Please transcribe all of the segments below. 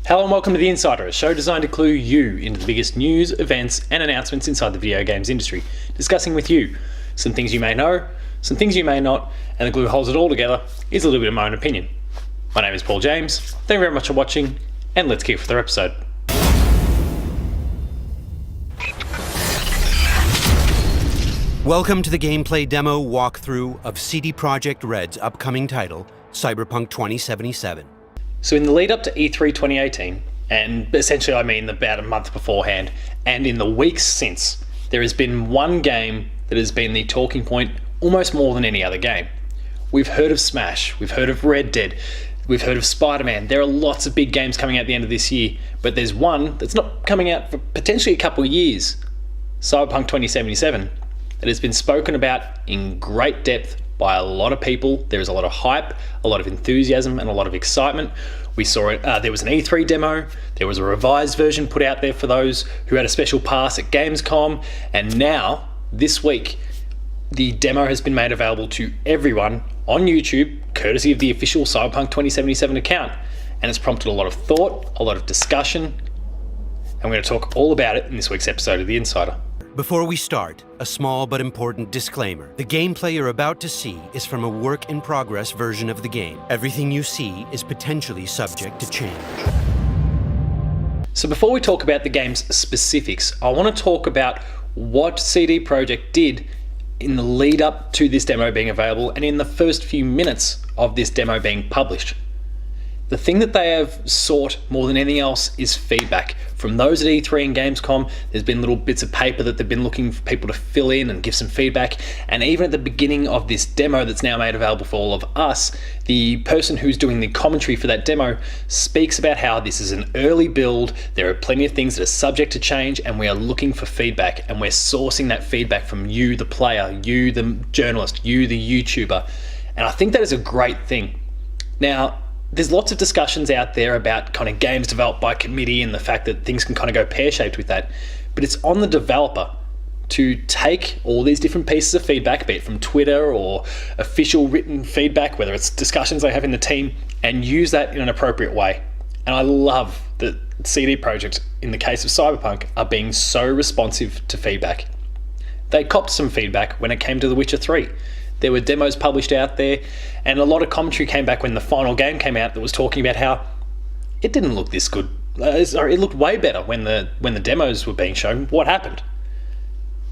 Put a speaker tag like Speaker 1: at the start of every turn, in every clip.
Speaker 1: Hello and welcome to The Insider, a show designed to clue you into the biggest news, events and announcements inside the video games industry, discussing with you some things you may know, some things you may not, and the glue that holds it all together is a little bit of my own opinion. My name is Paul James, thank you very much for watching, and let's kick off the episode.
Speaker 2: Welcome to the gameplay demo walkthrough of CD Projekt Red's upcoming title, Cyberpunk 2077.
Speaker 1: So in the lead up to E3 2018, and essentially I mean about a month beforehand, and in the weeks since, there has been one game that has been the talking point almost more than any other game. We've heard of Smash, we've heard of Red Dead, we've heard of Spider-Man. There are lots of big games coming out at the end of this year, but there's one that's not coming out for potentially a couple of years, Cyberpunk 2077, that has been spoken about in great depth by a lot of people. There is a lot of hype, a lot of enthusiasm, and a lot of excitement. We saw it, there was an E3 demo, there was a revised version put out there for those who had a special pass at Gamescom, and now, this week, the demo has been made available to everyone on YouTube, courtesy of the official Cyberpunk 2077 account, and it's prompted a lot of thought, a lot of discussion, and we're going to talk all about it in this week's episode of The Insider.
Speaker 2: Before we start, a small but important disclaimer. The gameplay you're about to see is from a work-in-progress version of the game. Everything you see is potentially subject to change.
Speaker 1: So before we talk about the game's specifics, I want to talk about what CD Projekt did in the lead up to this demo being available and in the first few minutes of this demo being published. The thing that they have sought more than anything else is feedback. From those at E3 and Gamescom, there's been little bits of paper that they've been looking for people to fill in and give some feedback. And even at the beginning of this demo that's now made available for all of us, the person who's doing the commentary for that demo speaks about how this is an early build, there are plenty of things that are subject to change, and we are looking for feedback, and we're sourcing that feedback from you, the player, you, the journalist, you, the YouTuber. And I think that is a great thing. Now, there's lots of discussions out there about kind of games developed by committee and the fact that things can kind of go pear-shaped with that, but it's on the developer to take all these different pieces of feedback, be it from Twitter or official written feedback, whether it's discussions they have in the team, and use that in an appropriate way. And I love that CD Projekt, in the case of Cyberpunk, are being so responsive to feedback. They copped some feedback when it came to The Witcher 3. There were demos published out there, and a lot of commentary came back when the final game came out that was talking about how it didn't look this good. It looked way better when the demos were being shown. What happened?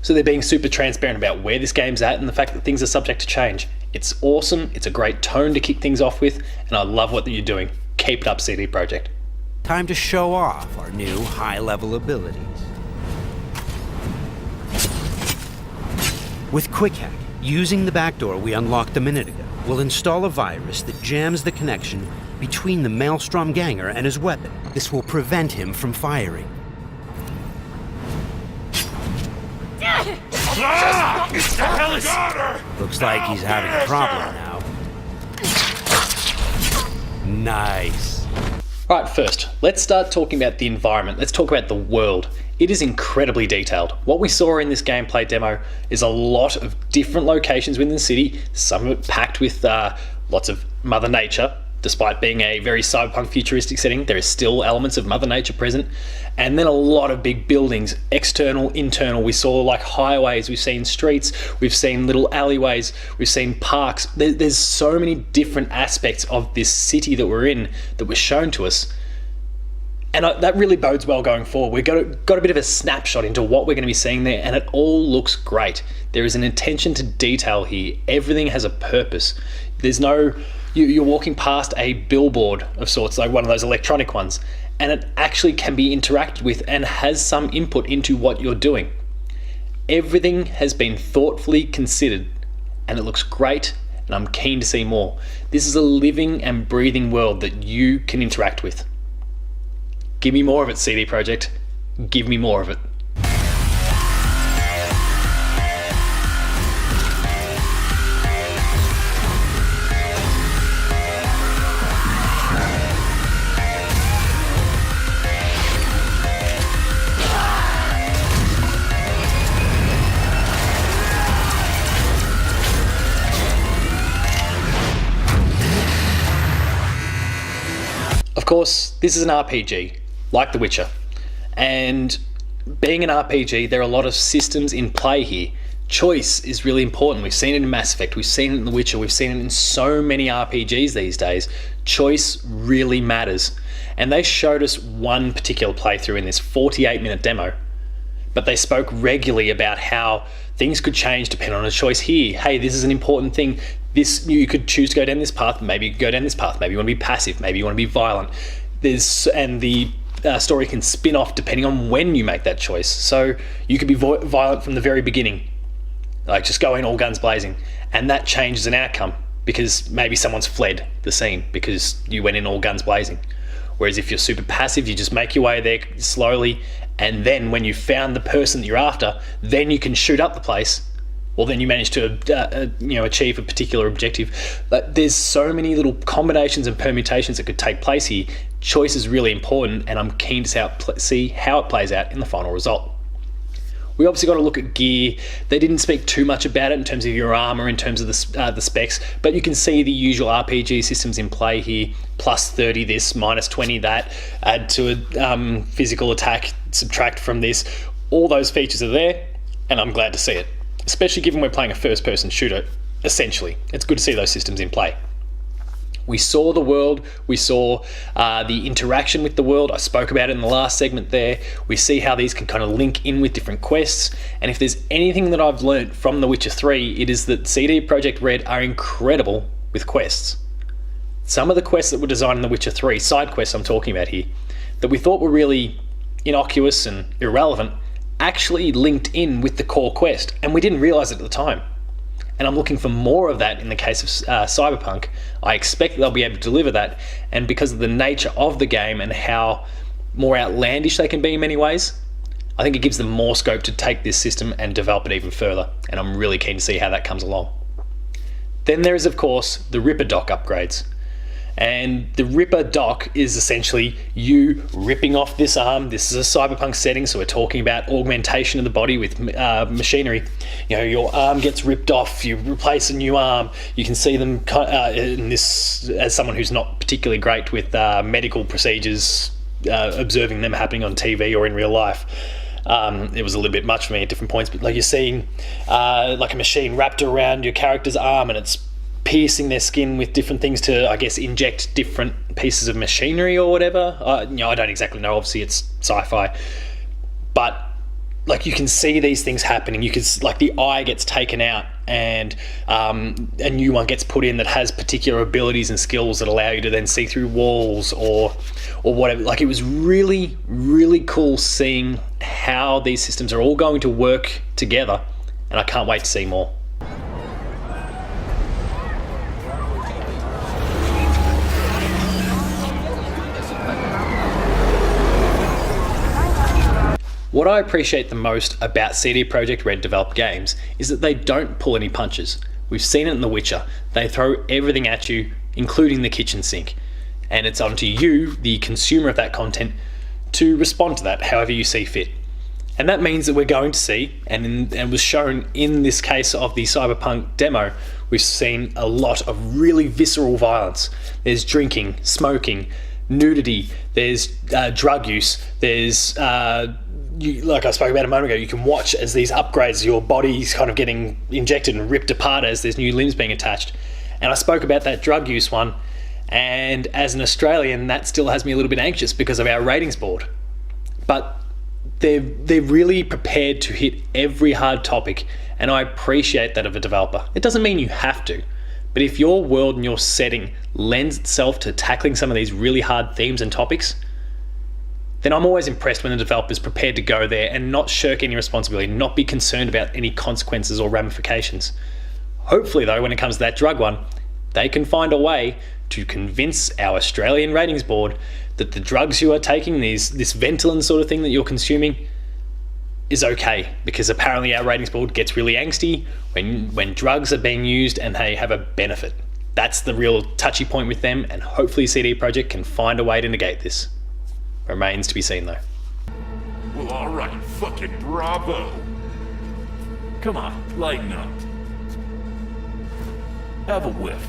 Speaker 1: So they're being super transparent about where this game's at and the fact that things are subject to change. It's awesome, it's a great tone to kick things off with, and I love what you're doing. Keep it up, CD Projekt.
Speaker 2: Time to show off our new high-level abilities. With Quick Hack, using the backdoor we unlocked a minute ago, we'll install a virus that jams the connection between the Maelstrom Ganger and his weapon. This will prevent him from firing. Looks like he's having a problem now. Nice.
Speaker 1: Right, first, let's start talking about the environment. Let's talk about the world. It is incredibly detailed. What we saw in this gameplay demo is a lot of different locations within the city, some of it packed with lots of Mother Nature. Despite being a very cyberpunk futuristic setting, there is still elements of Mother Nature present. And then a lot of big buildings, external, internal. We saw like highways, we've seen streets, we've seen little alleyways, we've seen parks. There's so many different aspects of this city that we're in that were shown to us. And that really bodes well going forward. We've got a bit of a snapshot into what we're going to be seeing there, and it all looks great. There is an attention to detail here. Everything has a purpose. There's no... You're walking past a billboard of sorts, like one of those electronic ones, and it actually can be interacted with and has some input into what you're doing. Everything has been thoughtfully considered, and it looks great, and I'm keen to see more. This is a living and breathing world that you can interact with. Give me more of it, CD Projekt. Give me more of it. Of course, this is an RPG, like The Witcher. And being an RPG, there are a lot of systems in play here. Choice is really important. We've seen it in Mass Effect, we've seen it in The Witcher, we've seen it in so many RPGs these days. Choice really matters. And they showed us one particular playthrough in this 48-minute demo, but they spoke regularly about how things could change depending on a choice here. Hey, this is an important thing. You could choose to go down this path, maybe you could go down this path, maybe you want to be passive, maybe you want to be violent. And the story can spin off depending on when you make that choice. So you could be violent from the very beginning, like just going all guns blazing, and that changes an outcome because maybe someone's fled the scene because you went in all guns blazing. Whereas if you're super passive, you just make your way there slowly, and then when you found the person that you're after, then you can shoot up the place. Well, then you manage to achieve a particular objective. But there's so many little combinations and permutations that could take place here. Choice is really important, and I'm keen to see how it plays out in the final result. We obviously got to look at gear. They didn't speak too much about it in terms of your armor, in terms of the specs, but you can see the usual RPG systems in play here. Plus 30 this, minus 20 that, add to a physical attack, subtract from this. All those features are there, and I'm glad to see it. Especially given we're playing a first-person shooter, essentially. It's good to see those systems in play. We saw the world, we saw the interaction with the world. I spoke about it in the last segment there. We see how these can kind of link in with different quests. And if there's anything that I've learned from The Witcher 3, it is that CD Projekt Red are incredible with quests. Some of the quests that were designed in The Witcher 3, side quests I'm talking about here, that we thought were really innocuous and irrelevant, actually linked in with the core quest, and we didn't realize it at the time. And I'm looking for more of that in the case of Cyberpunk. I expect they'll be able to deliver that, and because of the nature of the game and how more outlandish they can be in many ways, I think it gives them more scope to take this system and develop it even further, and I'm really keen to see how that comes along. Then there is, of course, the Ripper dock upgrades. And the Ripper dock is essentially you ripping off this arm. This is a cyberpunk setting, so we're talking about augmentation of the body with machinery. You know, your arm gets ripped off, you replace a new arm. You can see them in this, as someone who's not particularly great with medical procedures, observing them happening on TV or in real life. It was a little bit much for me at different points, but like you're seeing like a machine wrapped around your character's arm, and it's piercing their skin with different things to, I guess, inject different pieces of machinery or whatever. I don't exactly know. Obviously, it's sci-fi, but like you can see these things happening. You can, like, the eye gets taken out, and a new one gets put in that has particular abilities and skills that allow you to then see through walls or whatever. Like, it was really, really cool seeing how these systems are all going to work together, and I can't wait to see more. What I appreciate the most about CD Projekt Red developed games is that they don't pull any punches. We've seen it in The Witcher. They throw everything at you, including the kitchen sink. And it's on to you, the consumer of that content, to respond to that however you see fit. And that means that we're going to see, and was shown in this case of the Cyberpunk demo, we've seen a lot of really visceral violence. There's drinking, smoking, nudity, there's drug use, there's like I spoke about a moment ago, you can watch as these upgrades, your body's kind of getting injected and ripped apart as there's new limbs being attached. And I spoke about that drug use one, and as an Australian, that still has me a little bit anxious because of our ratings board. But they're really prepared to hit every hard topic, and I appreciate that of a developer. It doesn't mean you have to, but if your world and your setting lends itself to tackling some of these really hard themes and topics, then I'm always impressed when the developer's prepared to go there and not shirk any responsibility, not be concerned about any consequences or ramifications. Hopefully, though, when it comes to that drug one, they can find a way to convince our Australian ratings board that the drugs you are taking, this Ventolin sort of thing that you're consuming, is okay, because apparently our ratings board gets really angsty when drugs are being used and they have a benefit. That's the real touchy point with them, and hopefully CD Projekt can find a way to negate this. Remains to be seen, though.
Speaker 3: Well, alright, fucking bravo. Come on, lighten up. Have a whiff.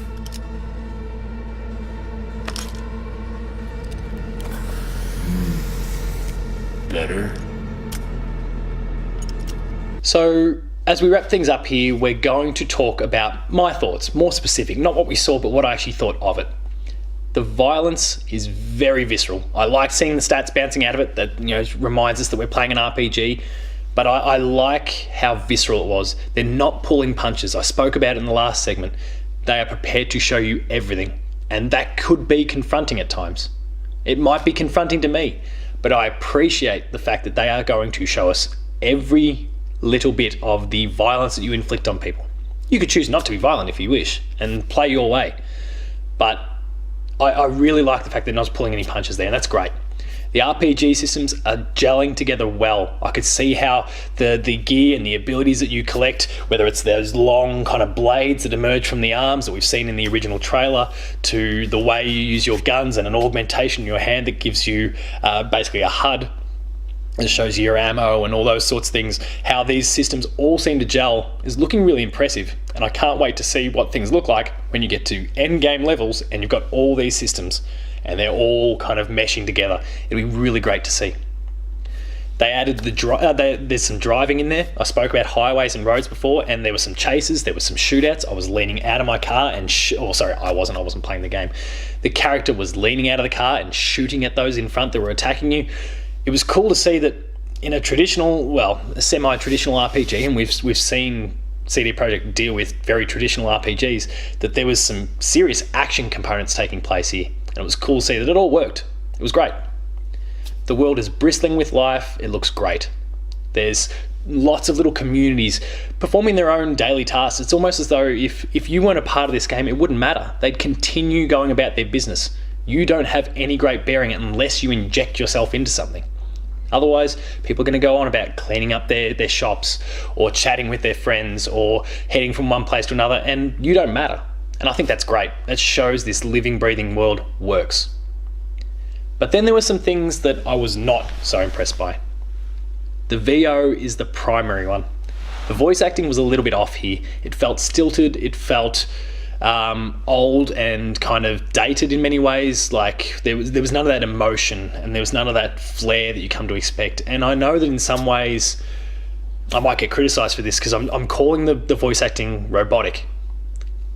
Speaker 3: better.
Speaker 1: So, as we wrap things up here, we're going to talk about my thoughts, more specific, not what we saw, but what I actually thought of it. The violence is very visceral. I like seeing the stats bouncing out of it. That reminds us that we're playing an RPG. But I like how visceral it was. They're not pulling punches. I spoke about it in the last segment. They are prepared to show you everything, and that could be confronting at times. It might be confronting to me, but I appreciate the fact that they are going to show us every little bit of the violence that you inflict on people. You could choose not to be violent if you wish and play your way, but I really like the fact that they're not pulling any punches there, and that's great. The RPG systems are gelling together well. I could see how the gear and the abilities that you collect, whether it's those long kind of blades that emerge from the arms that we've seen in the original trailer, to the way you use your guns and an augmentation in your hand that gives you basically a HUD that shows you your ammo and all those sorts of things, how these systems all seem to gel is looking really impressive. And I can't wait to see what things look like when you get to end game levels and you've got all these systems and they're all kind of meshing together. It'll be really great to see. They added there's some driving in there. I spoke about highways and roads before, and there were some chases, there were some shootouts. I was leaning out of my car and I wasn't playing the game. The character was leaning out of the car and shooting at those in front that were attacking you. It was cool to see that in a semi-traditional RPG, and we've seen CD Projekt deal with very traditional RPGs, that there was some serious action components taking place here. And it was cool to see that it all worked. It was great. The world is bristling with life. It looks great. There's lots of little communities performing their own daily tasks. It's almost as though if you weren't a part of this game, it wouldn't matter. They'd continue going about their business. You don't have any great bearing unless you inject yourself into something. Otherwise, people are going to go on about cleaning up their shops or chatting with their friends or heading from one place to another, and you don't matter. And I think that's great. That shows this living, breathing world works. But then there were some things that I was not so impressed by. The VO is the primary one. The voice acting was a little bit off here. It felt stilted, it felt old and kind of dated in many ways. Like there was none of that emotion and there was none of that flair that you come to expect. And I know that in some ways I might get criticised for this because I'm calling the voice acting robotic.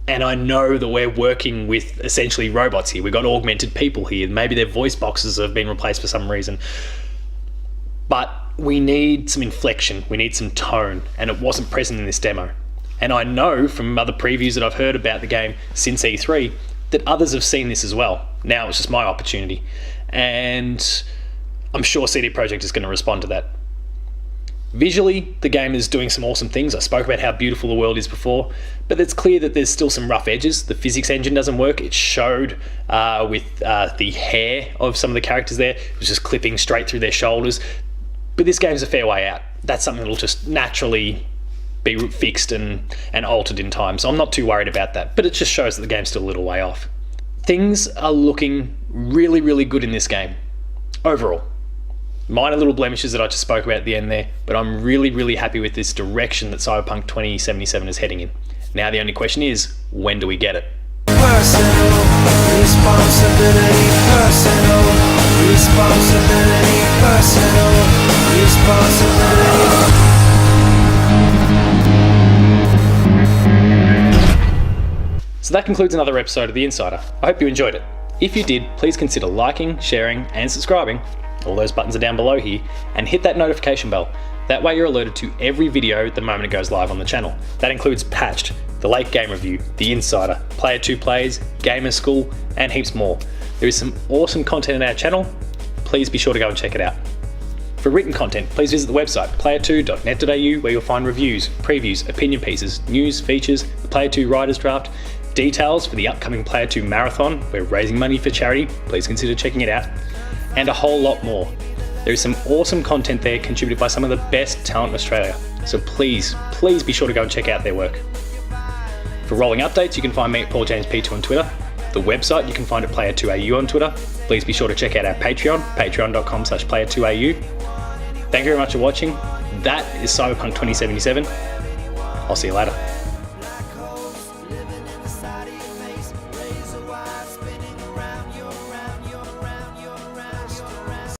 Speaker 1: And I know that we're working with essentially robots here. We've got augmented people here. Maybe their voice boxes have been replaced for some reason. But we need some inflection. We need some tone. And it wasn't present in this demo. And I know from other previews that I've heard about the game since E3 that others have seen this as well. Now it's just my opportunity. And I'm sure CD Projekt is going to respond to that. Visually, the game is doing some awesome things. I spoke about how beautiful the world is before, but it's clear that there's still some rough edges. The physics engine doesn't work. It showed with the hair of some of the characters there. It was just clipping straight through their shoulders. But this game's a fair way out. That's something that'll just naturally be fixed and altered in time. So I'm not too worried about that, but it just shows that the game's still a little way off. Things are looking really, really good in this game, overall. Minor little blemishes that I just spoke about at the end there, but I'm really, really happy with this direction that Cyberpunk 2077 is heading in. Now the only question is, when do we get it?
Speaker 4: Personal responsibility, personal responsibility, personal responsibility.
Speaker 1: So that concludes another episode of The Insider. I hope you enjoyed it. If you did, please consider liking, sharing, and subscribing. All those buttons are down below here, and hit that notification bell. That way you're alerted to every video the moment it goes live on the channel. That includes Patched, the Late Game Review, The Insider, Player 2 Plays, Gamer School, and heaps more. There is some awesome content on our channel. Please be sure to go and check it out. For written content, please visit the website player2.net.au, where you'll find reviews, previews, opinion pieces, news, features, the Player 2 Writers Draft, details for the upcoming Player 2 Marathon. We're raising money for charity. Please consider checking it out. And a whole lot more. There is some awesome content there contributed by some of the best talent in Australia. So please be sure to go and check out their work. For rolling updates, you can find me at PaulJamesP2 on Twitter. The website you can find at Player2AU on Twitter. Please be sure to check out our Patreon, patreon.com/Player2AU. Thank you very much for watching. That is Cyberpunk 2077. I'll see you later.